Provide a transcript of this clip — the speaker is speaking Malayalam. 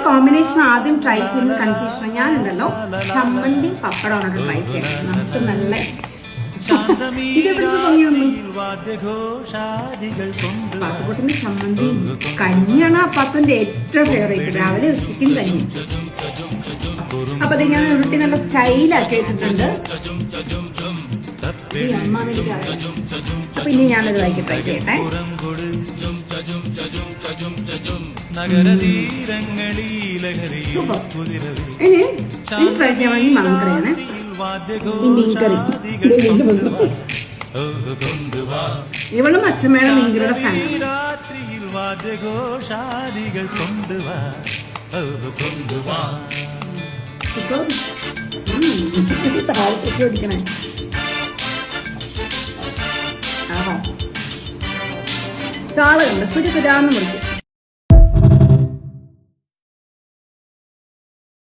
കോമ്പിനേഷൻ ആദ്യം ട്രൈ ചെയ്യുന്ന കൺഫ്യൂഷൻ ഞാനുണ്ടല്ലോ. ചമ്മന്തി പപ്പടമാണ് ട്രൈ ചെയ്യുന്നത്. നമുക്ക് നല്ല പാത്തുകൂട്ടിന്റെ ചമ്മന്തി കഞ്ഞിയാണ് അപ്പാത്തന്റെ ഏറ്റവും ഫേവറേറ്റ്. രാവിലെ ഉച്ചയ്ക്കും കഞ്ഞി. അപ്പൊ അത് ഞാൻ ഉരുട്ടി നല്ല സ്റ്റൈലാക്കി വെച്ചിട്ടുണ്ട്. അപ്പൊ ഇനി ഞാനത് വായിക്കി ട്രൈ ചെയ്യട്ടെ. സൂപ്പർ. ഇനി ട്രൈ ചെയ്യാൻ മണക്കറിയാണ് ഈ മീൻകറി. ഇവളും അച്ഛമ്മയുടെ മീൻകറിയുടെ ഫാനാണ്. താഴത്തേക്ക് ഓടിക്കണേ. ചാള കണ്ട് കുരുകുരാന്ന് മുറിക്കും.